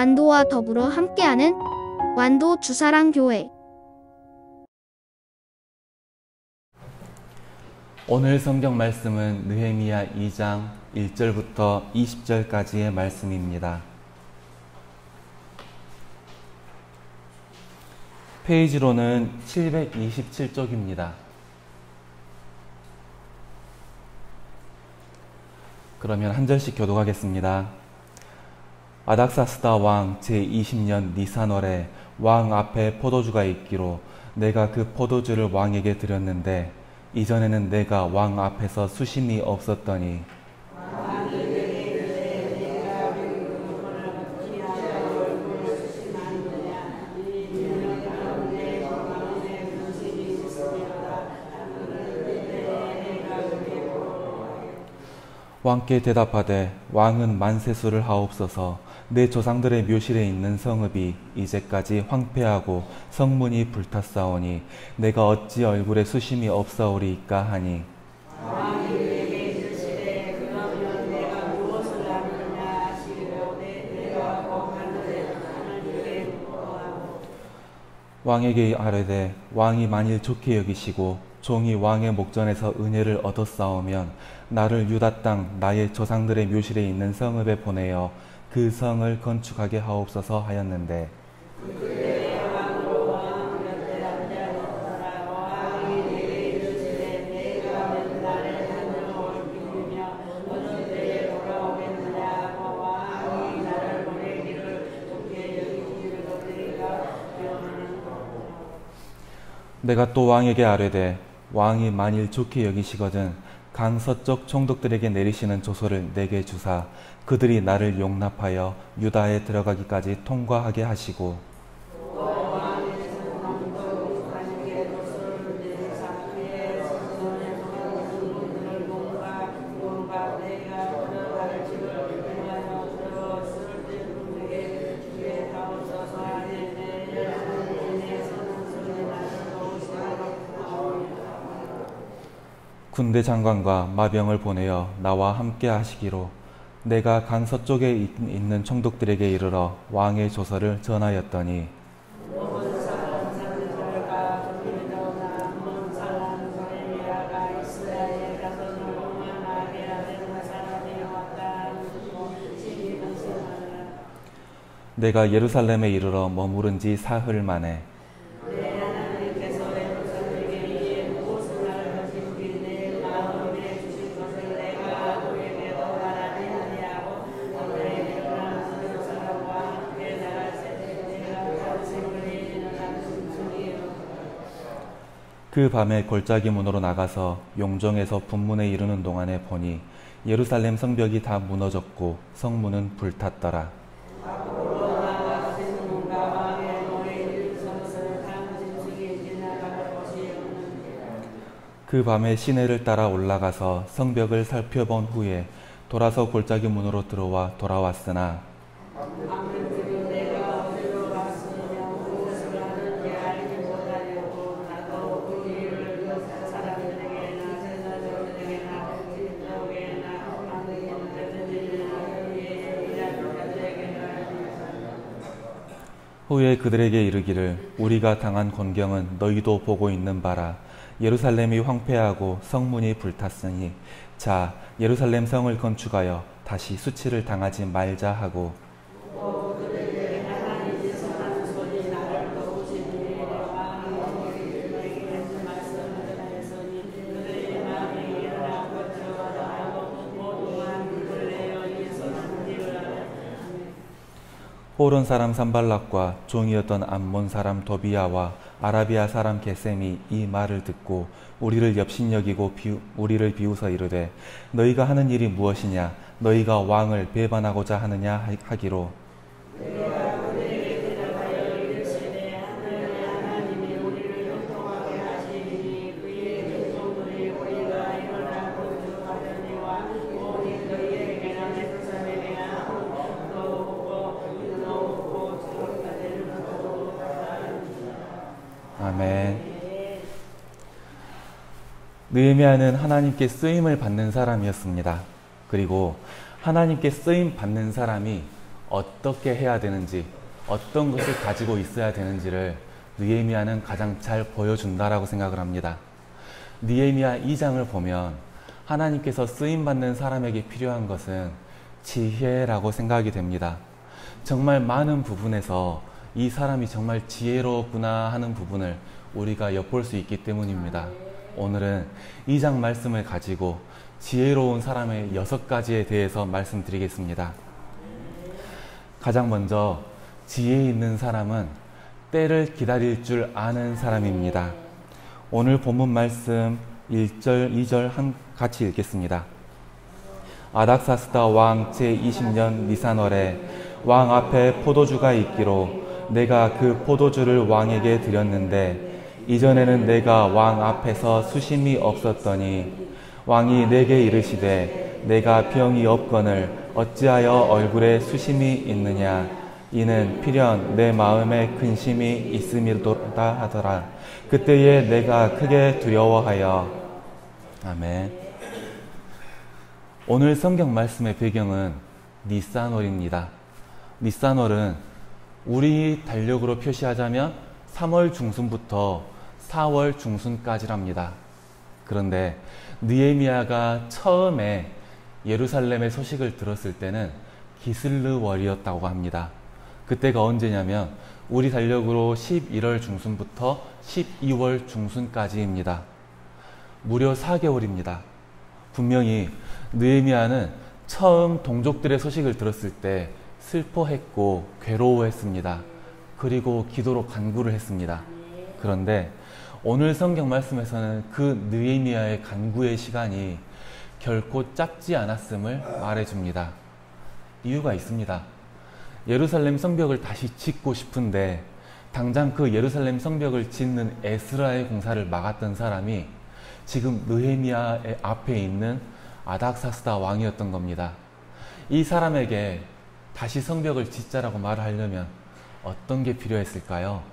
완도와 더불어 함께하는 완도 주사랑교회. 오늘 성경 말씀은 느헤미야 2장 1절부터 20절까지의 말씀입니다. 페이지로는 727쪽입니다. 그러면 한 절씩 교독하겠습니다. 아닥사스다 왕 제20년 니산월에 왕 앞에 포도주가 있기로 내가 그 포도주를 왕에게 드렸는데 이전에는 내가 왕 앞에서 수심이 없었더니 왕께 대답하되 왕은 만세수를 하옵소서. 내 조상들의 묘실에 있는 성읍이 이제까지 황폐하고 성문이 불탔사오니 내가 어찌 얼굴에 수심이 없사오리이까 하니 왕이 그에게 이르시되 그러면 내가 무엇을 하느냐 하시려오되 내가 곧 하늘에 하늘에게 묻고하고 왕에게 아뢰되 왕이 만일 좋게 여기시고 종이 왕의 목전에서 은혜를 얻었사오면 나를 유다 땅 나의 조상들의 묘실에 있는 성읍에 보내어 그 성을 건축하게 하옵소서 하였는데 내가 또 왕에게 아뢰되 왕이 만일 좋게 여기시거든 강 서쪽 총독들에게 내리시는 조서를 내게 주사 그들이 나를 용납하여 유다에 들어가기까지 통과하게 하시고 군대 장관과 마병을 보내어 나와 함께 하시기로 내가 강 서쪽에 있는 총독들에게 이르러 왕의 조서를 전하였더니 내가 예루살렘에 이르러 머무른 지 사흘 만에 그 밤에 골짜기 문으로 나가서 용정에서 분문에 이르는 동안에 보니 예루살렘 성벽이 다 무너졌고 성문은 불탔더라. 그 밤에 시내를 따라 올라가서 성벽을 살펴본 후에 돌아서 골짜기 문으로 들어와 돌아왔으나 후에 그들에게 이르기를 우리가 당한 곤경은 너희도 보고 있는 바라. 예루살렘이 황폐하고 성문이 불탔으니 자 예루살렘 성을 건축하여 다시 수치를 당하지 말자 하고 호론 사람 산발락과 종이었던 암몬 사람 도비야와 아라비아 사람 게셈이 이 말을 듣고 우리를 엽신여기고 우리를 비웃어 이르되 너희가 하는 일이 무엇이냐 너희가 왕을 배반하고자 하느냐 하기로 아멘. 느헤미야는 하나님께 쓰임을 받는 사람이었습니다. 그리고 하나님께 쓰임 받는 사람이 어떻게 해야 되는지, 어떤 것을 가지고 있어야 되는지를 느헤미야는 가장 잘 보여준다라고 생각을 합니다. 느헤미야 2장을 보면 하나님께서 쓰임받는 사람에게 필요한 것은 지혜라고 생각이 됩니다. 정말 많은 부분에서 이 사람이 정말 지혜로웠구나 하는 부분을 우리가 엿볼 수 있기 때문입니다. 오늘은 2장 말씀을 가지고 지혜로운 사람의 6가지에 대해서 말씀드리겠습니다. 가장 먼저 지혜 있는 사람은 때를 기다릴 줄 아는 사람입니다. 오늘 본문 말씀 1절, 2절 같이 읽겠습니다. 아닥사스다 왕 제20년 니산월에 왕 앞에 포도주가 있기로 내가 그 포도주를 왕에게 드렸는데 이전에는 내가 왕 앞에서 수심이 없었더니 왕이 내게 이르시되 내가 병이 없거늘 어찌하여 얼굴에 수심이 있느냐 이는 필연 내 마음에 근심이 있음이로다 하더라. 그때에 내가 크게 두려워하여. 아멘. 오늘 성경 말씀의 배경은 니산월입니다. 니산월은 우리 달력으로 표시하자면 3월 중순부터 4월 중순까지랍니다. 그런데 느헤미야가 처음에 예루살렘의 소식을 들었을 때는 기슬르월이었다고 합니다. 그때가 언제냐면 우리 달력으로 11월 중순부터 12월 중순까지입니다. 무려 4개월입니다. 분명히 느헤미야는 처음 동족들의 소식을 들었을 때 슬퍼했고 괴로워했습니다. 그리고 기도로 간구를 했습니다. 그런데 오늘 성경 말씀에서는 그 느헤미야의 간구의 시간이 결코 짧지 않았음을 말해줍니다. 이유가 있습니다. 예루살렘 성벽을 다시 짓고 싶은데 당장 그 예루살렘 성벽을 짓는 에스라의 공사를 막았던 사람이 지금 느헤미야의 앞에 있는 아닥사스다 왕이었던 겁니다. 이 사람에게 다시 성벽을 짓자라고 말을 하려면 어떤 게 필요했을까요?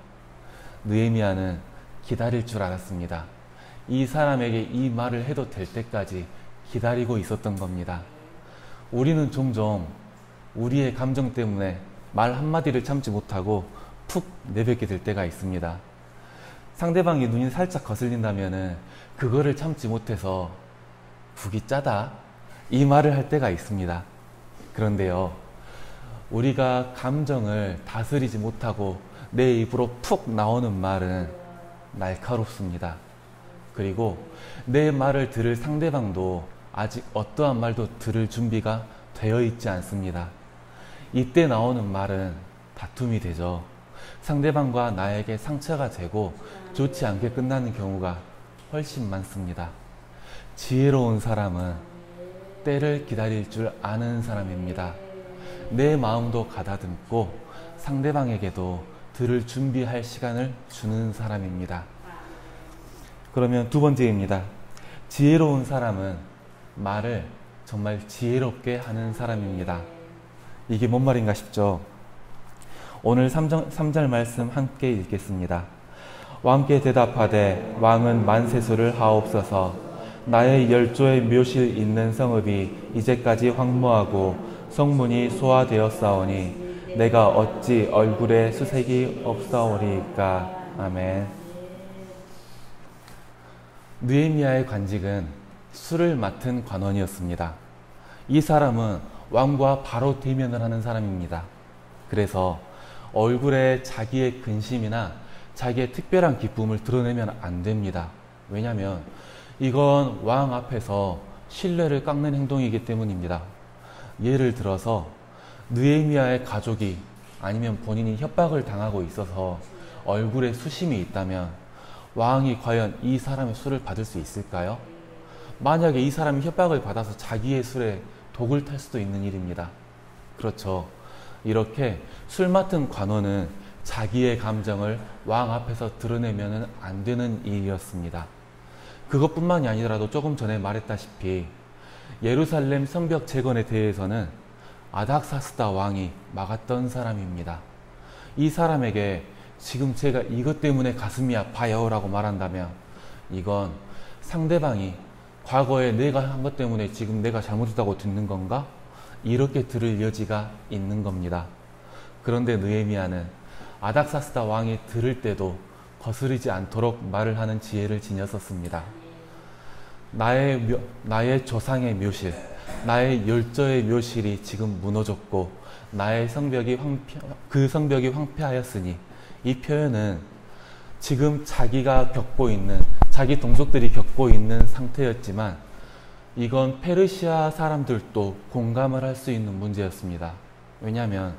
느헤미야는 기다릴 줄 알았습니다. 이 사람에게 이 말을 해도 될 때까지 기다리고 있었던 겁니다. 우리는 종종 우리의 감정 때문에 말 한마디를 참지 못하고 푹 내뱉게 될 때가 있습니다. 상대방이 눈이 살짝 거슬린다면은 그거를 참지 못해서 국이 짜다 이 말을 할 때가 있습니다. 그런데요, 우리가 감정을 다스리지 못하고 내 입으로 푹 나오는 말은 날카롭습니다. 그리고 내 말을 들을 상대방도 아직 어떠한 말도 들을 준비가 되어 있지 않습니다. 이때 나오는 말은 다툼이 되죠. 상대방과 나에게 상처가 되고 좋지 않게 끝나는 경우가 훨씬 많습니다. 지혜로운 사람은 때를 기다릴 줄 아는 사람입니다. 내 마음도 가다듬고 상대방에게도 들을 준비할 시간을 주는 사람입니다. 그러면 두 번째입니다. 지혜로운 사람은 말을 정말 지혜롭게 하는 사람입니다. 이게 뭔 말인가 싶죠? 오늘 3절 말씀 함께 읽겠습니다. 왕께 대답하되 왕은 만세수를 하옵소서. 나의 열조의 묘실 있는 성읍이 이제까지 황무하고 성문이 소화되었사오니 내가 어찌 얼굴에 수색이 없사오리까. 아멘. 느헤미야의 관직은 술을 맡은 관원이었습니다. 이 사람은 왕과 바로 대면을 하는 사람입니다. 그래서 얼굴에 자기의 근심이나 자기의 특별한 기쁨을 드러내면 안 됩니다. 왜냐하면 이건 왕 앞에서 신뢰를 깎는 행동이기 때문입니다. 예를 들어서 느헤미야의 가족이 아니면 본인이 협박을 당하고 있어서 얼굴에 수심이 있다면 왕이 과연 이 사람의 술을 받을 수 있을까요? 만약에 이 사람이 협박을 받아서 자기의 술에 독을 탈 수도 있는 일입니다. 그렇죠. 이렇게 술 맡은 관원은 자기의 감정을 왕 앞에서 드러내면 안 되는 일이었습니다. 그것뿐만이 아니더라도 조금 전에 말했다시피 예루살렘 성벽 재건에 대해서는 아닥사스다 왕이 막았던 사람입니다. 이 사람에게 지금 제가 이것 때문에 가슴이 아파요 라고 말한다면 이건 상대방이 과거에 내가 한 것 때문에 지금 내가 잘못했다고 듣는 건가? 이렇게 들을 여지가 있는 겁니다. 그런데 느헤미야는 아닥사스다 왕이 들을 때도 거스르지 않도록 말을 하는 지혜를 지녔었습니다. 나의 조상의 묘실, 나의 열조의 묘실이 지금 무너졌고 나의 그 성벽이 황폐하였으니, 이 표현은 지금 자기가 겪고 있는, 자기 동족들이 겪고 있는 상태였지만 이건 페르시아 사람들도 공감을 할 수 있는 문제였습니다. 왜냐하면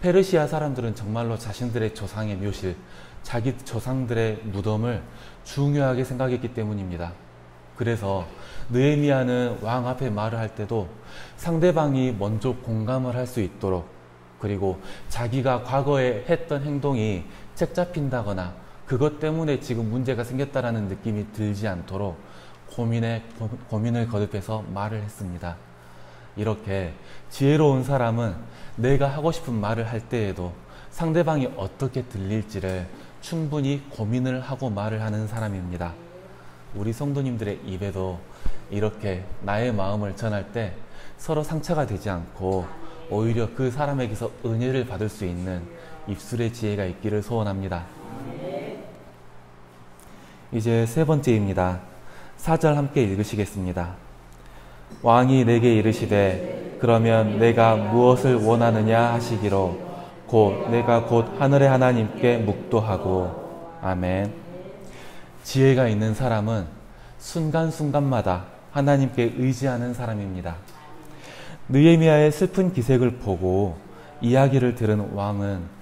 페르시아 사람들은 정말로 자신들의 조상의 묘실, 자기 조상들의 무덤을 중요하게 생각했기 때문입니다. 그래서 느헤미야는 왕 앞에 말을 할 때도 상대방이 먼저 공감을 할 수 있도록, 그리고 자기가 과거에 했던 행동이 책잡힌다거나 그것 때문에 지금 문제가 생겼다라는 느낌이 들지 않도록 고민을 거듭해서 말을 했습니다. 이렇게 지혜로운 사람은 내가 하고 싶은 말을 할 때에도 상대방이 어떻게 들릴지를 충분히 고민을 하고 말을 하는 사람입니다. 우리 성도님들의 입에도 이렇게 나의 마음을 전할 때 서로 상처가 되지 않고 오히려 그 사람에게서 은혜를 받을 수 있는 입술의 지혜가 있기를 소원합니다. 이제 세 번째입니다. 4절 함께 읽으시겠습니다. 왕이 내게 이르시되 그러면 내가 무엇을 원하느냐 하시기로 내가 곧 하늘의 하나님께 묵도하고. 아멘. 지혜가 있는 사람은 순간순간마다 하나님께 의지하는 사람입니다. 느헤미야의 슬픈 기색을 보고 이야기를 들은 왕은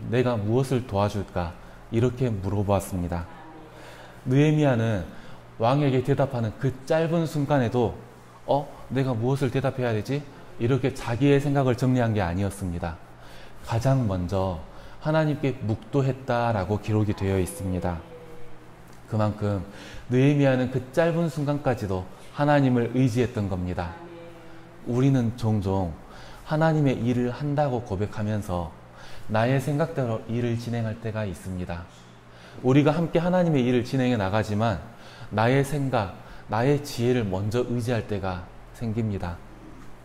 내가 무엇을 도와줄까? 이렇게 물어보았습니다. 느헤미야는 왕에게 대답하는 그 짧은 순간에도 내가 무엇을 대답해야 되지? 이렇게 자기의 생각을 정리한 게 아니었습니다. 가장 먼저 하나님께 묵도했다라고 기록이 되어 있습니다. 그만큼 느헤미야는 그 짧은 순간까지도 하나님을 의지했던 겁니다. 우리는 종종 하나님의 일을 한다고 고백하면서 나의 생각대로 일을 진행할 때가 있습니다. 우리가 함께 하나님의 일을 진행해 나가지만 나의 생각, 나의 지혜를 먼저 의지할 때가 생깁니다.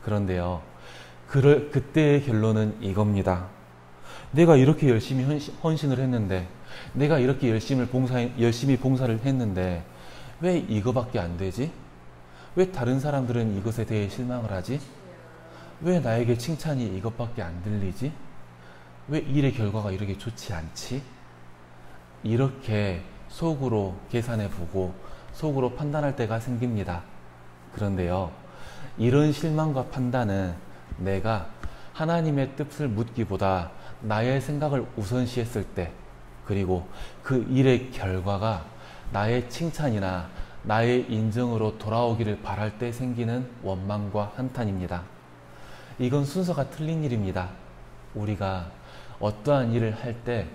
그런데요, 그때의 결론은 이겁니다. 내가 이렇게 열심히 헌신을 했는데, 내가 이렇게 열심히 봉사를 했는데 왜 이거밖에 안 되지? 왜 다른 사람들은 이것에 대해 실망을 하지? 왜 나에게 칭찬이 이것밖에 안 들리지? 왜 일의 결과가 이렇게 좋지 않지? 이렇게 속으로 계산해보고 속으로 판단할 때가 생깁니다. 그런데요, 이런 실망과 판단은 내가 하나님의 뜻을 묻기보다 나의 생각을 우선시했을 때, 그리고 그 일의 결과가 나의 칭찬이나 나의 인정으로 돌아오기를 바랄 때 생기는 원망과 한탄입니다. 이건 순서가 틀린 일입니다. 우리가 어떠한 일을 할 때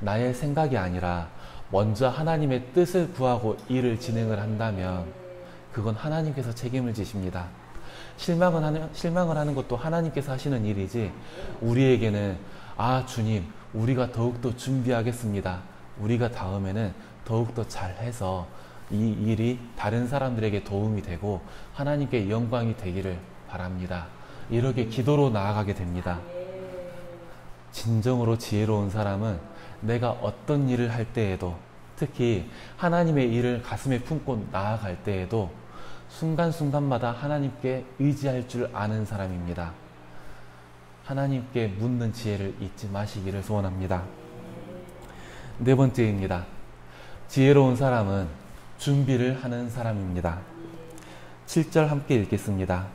나의 생각이 아니라 먼저 하나님의 뜻을 구하고 일을 진행을 한다면 그건 하나님께서 책임을 지십니다. 실망을 하는 것도 하나님께서 하시는 일이지, 우리에게는 주님, 우리가 더욱더 준비하겠습니다. 우리가 다음에는 더욱더 잘해서 이 일이 다른 사람들에게 도움이 되고 하나님께 영광이 되기를 바랍니다. 이렇게 기도로 나아가게 됩니다. 진정으로 지혜로운 사람은 내가 어떤 일을 할 때에도, 특히 하나님의 일을 가슴에 품고 나아갈 때에도 순간순간마다 하나님께 의지할 줄 아는 사람입니다. 하나님께 묻는 지혜를 잊지 마시기를 소원합니다. 네 번째입니다. 지혜로운 사람은 준비를 하는 사람입니다. 7절 함께 읽겠습니다.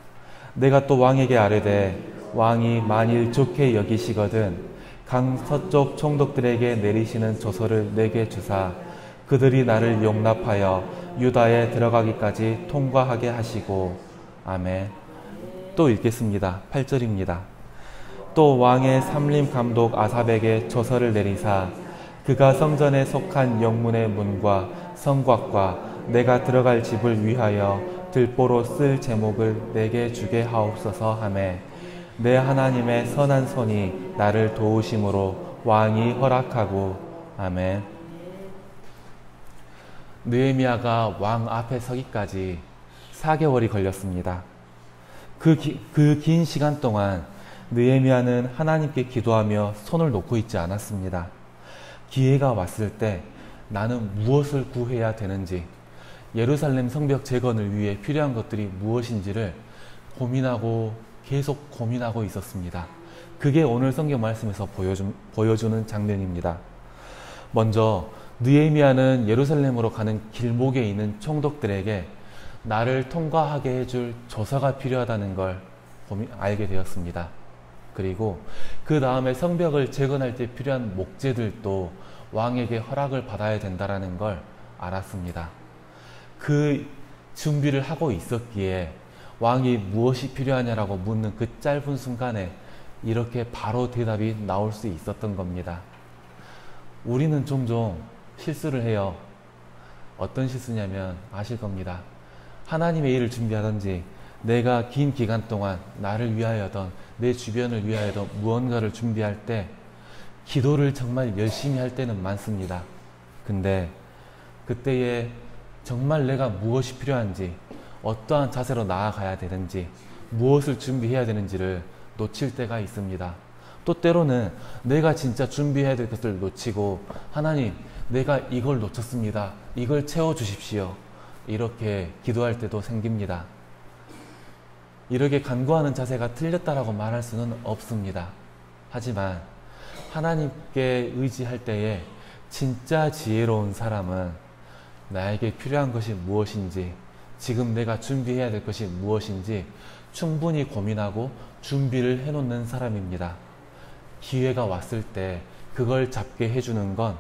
내가 또 왕에게 아뢰되 왕이 만일 좋게 여기시거든 강 서쪽 총독들에게 내리시는 조서를 내게 주사 그들이 나를 용납하여 유다에 들어가기까지 통과하게 하시고. 아멘. 또 읽겠습니다. 8절입니다. 또 왕의 삼림 감독 아삽에게 조서를 내리사 그가 성전에 속한 영문의 문과 성곽과 내가 들어갈 집을 위하여 들보로 쓸 제목을 내게 주게 하옵소서 하매 내 하나님의 선한 손이 나를 도우심으로 왕이 허락하고. 아멘. 느헤미야가 왕 앞에 서기까지 4개월이 걸렸습니다. 그 긴 시간 동안 느헤미야는 하나님께 기도하며 손을 놓고 있지 않았습니다. 기회가 왔을 때 나는 무엇을 구해야 되는지, 예루살렘 성벽 재건을 위해 필요한 것들이 무엇인지를 계속 고민하고 있었습니다. 그게 오늘 성경 말씀에서 보여주는 장면입니다. 먼저 느헤미야는 예루살렘으로 가는 길목에 있는 총독들에게 나를 통과하게 해줄 조서가 필요하다는 걸 알게 되었습니다. 그리고 그 다음에 성벽을 재건할 때 필요한 목재들도 왕에게 허락을 받아야 된다는 걸 알았습니다. 그 준비를 하고 있었기에 왕이 무엇이 필요하냐라고 묻는 그 짧은 순간에 이렇게 바로 대답이 나올 수 있었던 겁니다. 우리는 종종 실수를 해요. 어떤 실수냐면 아실 겁니다. 하나님의 일을 준비하든지 내가 긴 기간 동안 나를 위하여든 내 주변을 위하여든 무언가를 준비할 때 기도를 정말 열심히 할 때는 많습니다. 근데 그때에 정말 내가 무엇이 필요한지, 어떠한 자세로 나아가야 되는지, 무엇을 준비해야 되는지를 놓칠 때가 있습니다. 또 때로는 내가 진짜 준비해야 될 것을 놓치고 하나님, 내가 이걸 놓쳤습니다. 이걸 채워주십시오. 이렇게 기도할 때도 생깁니다. 이렇게 간구하는 자세가 틀렸다라고 말할 수는 없습니다. 하지만 하나님께 의지할 때에 진짜 지혜로운 사람은 나에게 필요한 것이 무엇인지, 지금 내가 준비해야 될 것이 무엇인지 충분히 고민하고 준비를 해놓는 사람입니다. 기회가 왔을 때 그걸 잡게 해주는 건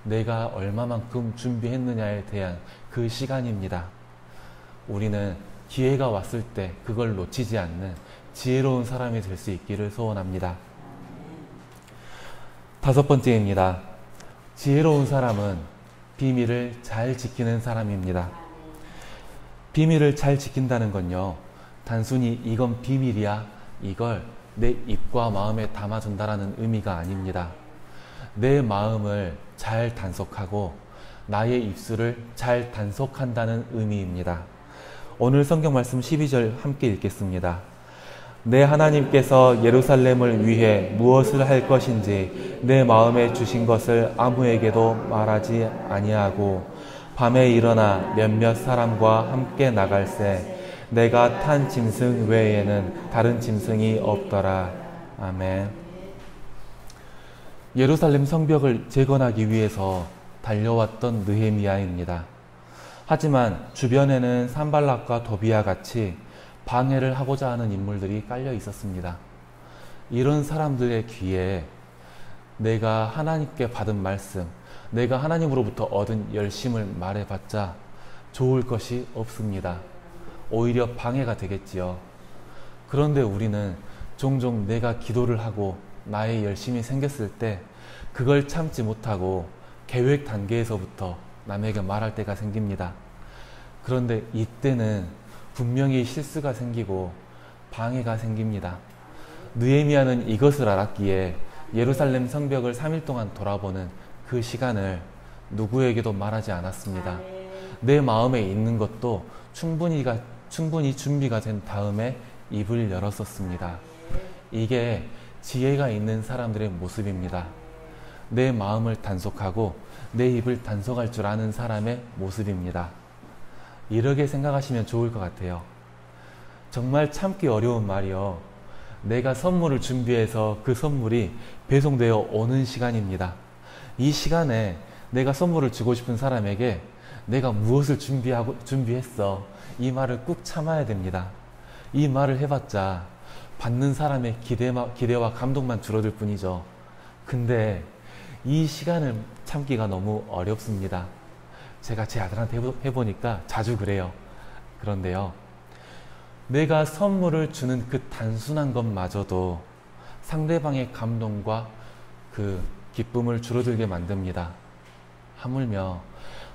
내가 얼마만큼 준비했느냐에 대한 그 시간입니다. 우리는 기회가 왔을 때 그걸 놓치지 않는 지혜로운 사람이 될 수 있기를 소원합니다. 5번째입니다. 지혜로운 사람은 비밀을 잘 지키는 사람입니다. 비밀을 잘 지킨다는 건요, 단순히 이건 비밀이야, 이걸 내 입과 마음에 담아둔다라는 의미가 아닙니다. 내 마음을 잘 단속하고 나의 입술을 잘 단속한다는 의미입니다. 오늘 성경 말씀 12절 함께 읽겠습니다. 내 하나님께서 예루살렘을 위해 무엇을 할 것인지 내 마음에 주신 것을 아무에게도 말하지 아니하고 밤에 일어나 몇몇 사람과 함께 나갈새 내가 탄 짐승 외에는 다른 짐승이 없더라. 아멘. 예루살렘 성벽을 재건하기 위해서 달려왔던 느헤미야입니다. 하지만 주변에는 산발락과 도비야 같이 방해를 하고자 하는 인물들이 깔려 있었습니다. 이런 사람들의 귀에 내가 하나님께 받은 말씀, 내가 하나님으로부터 얻은 열심을 말해봤자 좋을 것이 없습니다. 오히려 방해가 되겠지요. 그런데 우리는 종종 내가 기도를 하고 나의 열심이 생겼을 때 그걸 참지 못하고 계획 단계에서부터 남에게 말할 때가 생깁니다. 그런데 이때는 분명히 실수가 생기고 방해가 생깁니다. 느헤미야는 이것을 알았기에 예루살렘 성벽을 3일 동안 돌아보는 그 시간을 누구에게도 말하지 않았습니다. 내 마음에 있는 것도 충분히 준비가 된 다음에 입을 열었었습니다. 이게 지혜가 있는 사람들의 모습입니다. 내 마음을 단속하고 내 입을 단속할 줄 아는 사람의 모습입니다. 이렇게 생각하시면 좋을 것 같아요. 정말 참기 어려운 말이요. 내가 선물을 준비해서 그 선물이 배송되어 오는 시간입니다. 이 시간에 내가 선물을 주고 싶은 사람에게 내가 무엇을 준비했어. 이 말을 꾹 참아야 됩니다. 이 말을 해봤자 받는 사람의 기대와 감동만 줄어들 뿐이죠. 근데 이 시간을 참기가 너무 어렵습니다. 제가 제 아들한테 해보니까 자주 그래요. 그런데요, 내가 선물을 주는 그 단순한 것마저도 상대방의 감동과 그 기쁨을 줄어들게 만듭니다. 하물며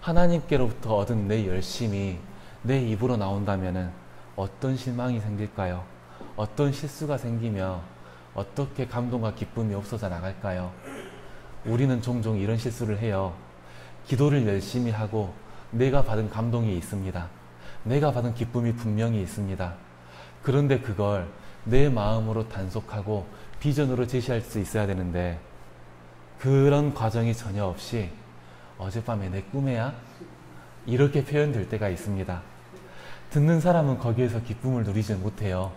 하나님께로부터 얻은 내 열심이 내 입으로 나온다면 어떤 실망이 생길까요? 어떤 실수가 생기며 어떻게 감동과 기쁨이 없어져 나갈까요? 우리는 종종 이런 실수를 해요. 기도를 열심히 하고 내가 받은 감동이 있습니다. 내가 받은 기쁨이 분명히 있습니다. 그런데 그걸 내 마음으로 단속하고 비전으로 제시할 수 있어야 되는데 그런 과정이 전혀 없이 어젯밤에 내 꿈에야? 이렇게 표현될 때가 있습니다. 듣는 사람은 거기에서 기쁨을 누리지 못해요.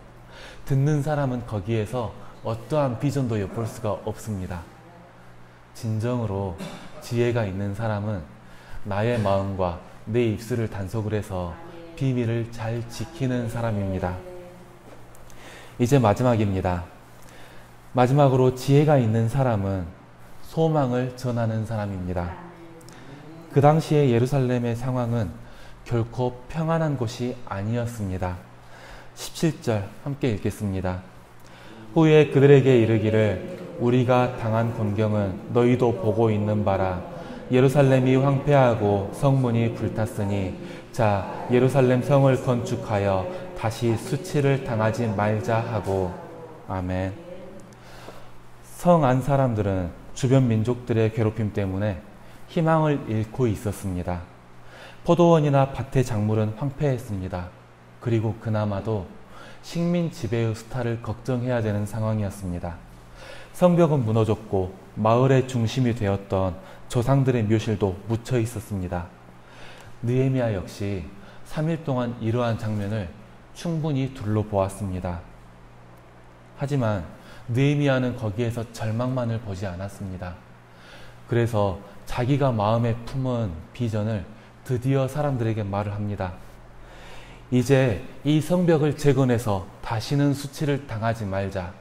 듣는 사람은 거기에서 어떠한 비전도 엿볼 수가 없습니다. 진정으로 지혜가 있는 사람은 나의 마음과 내 입술을 단속을 해서 비밀을 잘 지키는 사람입니다. 이제 마지막입니다. 마지막으로 지혜가 있는 사람은 소망을 전하는 사람입니다. 그 당시에 예루살렘의 상황은 결코 평안한 곳이 아니었습니다. 17절 함께 읽겠습니다. 후에 그들에게 이르기를 우리가 당한 곤경은 너희도 보고 있는 바라. 예루살렘이 황폐하고 성문이 불탔으니 자 예루살렘 성을 건축하여 다시 수치를 당하지 말자 하고. 아멘. 성 안 사람들은 주변 민족들의 괴롭힘 때문에 희망을 잃고 있었습니다. 포도원이나 밭의 작물은 황폐했습니다. 그리고 그나마도 식민 지배의 수탈을 걱정해야 되는 상황이었습니다. 성벽은 무너졌고 마을의 중심이 되었던 조상들의 묘실도 묻혀 있었습니다. 느헤미야 역시 3일 동안 이러한 장면을 충분히 둘러보았습니다. 하지만 느헤미야는 거기에서 절망만을 보지 않았습니다. 그래서 자기가 마음에 품은 비전을 드디어 사람들에게 말을 합니다. 이제 이 성벽을 재건해서 다시는 수치를 당하지 말자.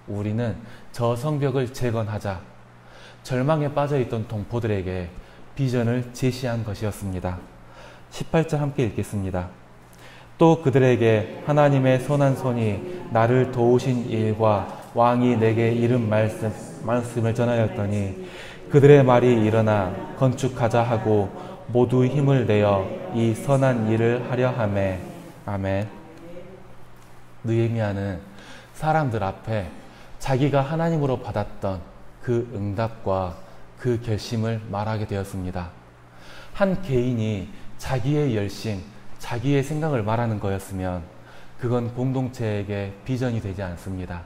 우리는 저 성벽을 재건하자. 절망에 빠져있던 동포들에게 비전을 제시한 것이었습니다. 18절 함께 읽겠습니다. 또 그들에게 하나님의 선한 손이 나를 도우신 일과 왕이 내게 이른 말씀을 전하였더니 그들의 말이 일어나 건축하자 하고 모두 힘을 내어 이 선한 일을 하려 하매. 아멘. 느헤미야는 사람들 앞에 자기가 하나님으로 받았던 그 응답과 그 결심을 말하게 되었습니다. 한 개인이 자기의 열심, 자기의 생각을 말하는 거였으면 그건 공동체에게 비전이 되지 않습니다.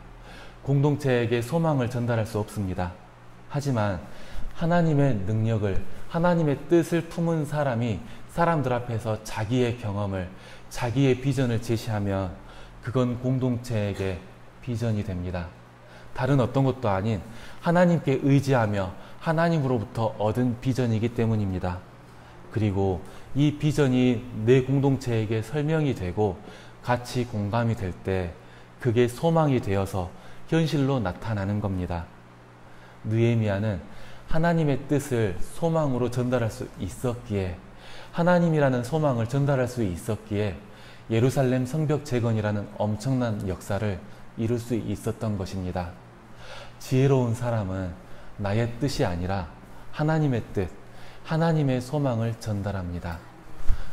공동체에게 소망을 전달할 수 없습니다. 하지만 하나님의 능력을, 하나님의 뜻을 품은 사람이 사람들 앞에서 자기의 경험을, 자기의 비전을 제시하면 그건 공동체에게 비전이 됩니다. 다른 어떤 것도 아닌 하나님께 의지하며 하나님으로부터 얻은 비전이기 때문입니다. 그리고 이 비전이 내 공동체에게 설명이 되고 같이 공감이 될 때 그게 소망이 되어서 현실로 나타나는 겁니다. 느헤미야는 하나님의 뜻을 소망으로 전달할 수 있었기에, 하나님이라는 소망을 전달할 수 있었기에 예루살렘 성벽 재건이라는 엄청난 역사를 이룰 수 있었던 것입니다. 지혜로운 사람은 나의 뜻이 아니라 하나님의 뜻, 하나님의 소망을 전달합니다.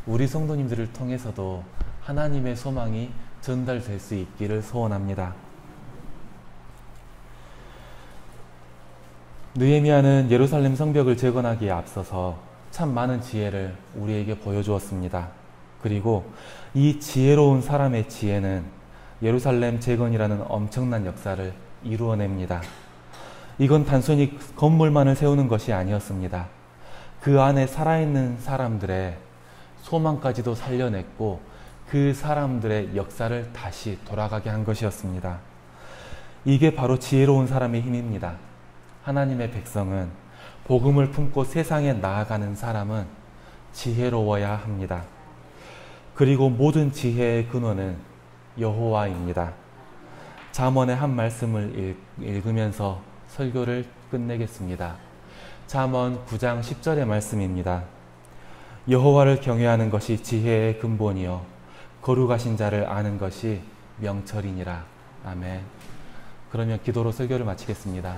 우리 성도님들을 통해서도 하나님의 소망이 전달될 수 있기를 소원합니다. 느헤미야는 예루살렘 성벽을 재건하기에 앞서서 참 많은 지혜를 우리에게 보여주었습니다. 그리고 이 지혜로운 사람의 지혜는 예루살렘 재건이라는 엄청난 역사를 이루어냅니다. 이건 단순히 건물만을 세우는 것이 아니었습니다. 그 안에 살아있는 사람들의 소망까지도 살려냈고 그 사람들의 역사를 다시 돌아가게 한 것이었습니다. 이게 바로 지혜로운 사람의 힘입니다. 하나님의 백성은, 복음을 품고 세상에 나아가는 사람은 지혜로워야 합니다. 그리고 모든 지혜의 근원은 여호와입니다. 잠언의 한 말씀을 읽으면서 설교를 끝내겠습니다. 잠언 9장 10절의 말씀입니다. 여호와를 경외하는 것이 지혜의 근본이요 거룩하신 자를 아는 것이 명철이니라. 아멘. 그러면 기도로 설교를 마치겠습니다.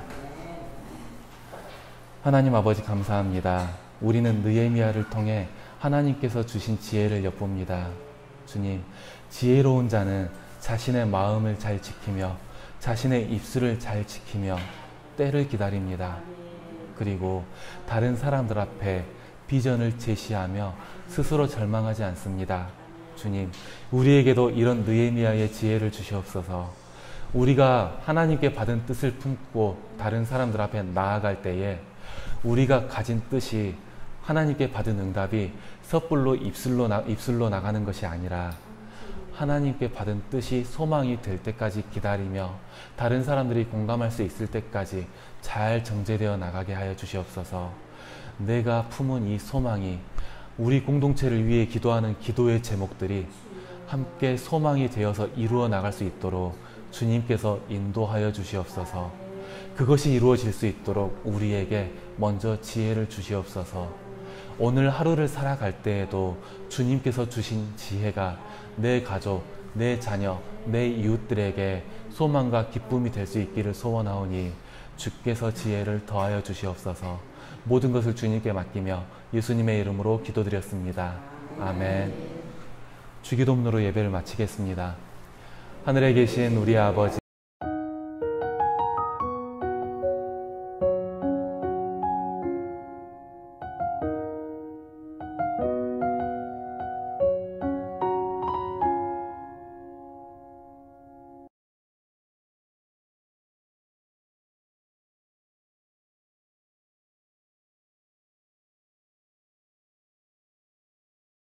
하나님 아버지 감사합니다. 우리는 느헤미야를 통해 하나님께서 주신 지혜를 엿봅니다. 주님, 지혜로운 자는 자신의 마음을 잘 지키며 자신의 입술을 잘 지키며 때를 기다립니다. 그리고 다른 사람들 앞에 비전을 제시하며 스스로 절망하지 않습니다. 주님, 우리에게도 이런 느헤미야의 지혜를 주시옵소서. 우리가 하나님께 받은 뜻을 품고 다른 사람들 앞에 나아갈 때에 우리가 가진 뜻이 하나님께 받은 응답이 섣불로 입술로 나가는 것이 아니라 하나님께 받은 뜻이 소망이 될 때까지 기다리며 다른 사람들이 공감할 수 있을 때까지 잘 정제되어 나가게 하여 주시옵소서. 내가 품은 이 소망이 우리 공동체를 위해 기도하는 기도의 제목들이 함께 소망이 되어서 이루어 나갈 수 있도록 주님께서 인도하여 주시옵소서. 그것이 이루어질 수 있도록 우리에게 먼저 지혜를 주시옵소서. 오늘 하루를 살아갈 때에도 주님께서 주신 지혜가 내 가족, 내 자녀, 내 이웃들에게 소망과 기쁨이 될 수 있기를 소원하오니 주께서 지혜를 더하여 주시옵소서. 모든 것을 주님께 맡기며 예수님의 이름으로 기도드렸습니다. 아멘. 주기도문으로 예배를 마치겠습니다. 하늘에 계신 우리 아버지,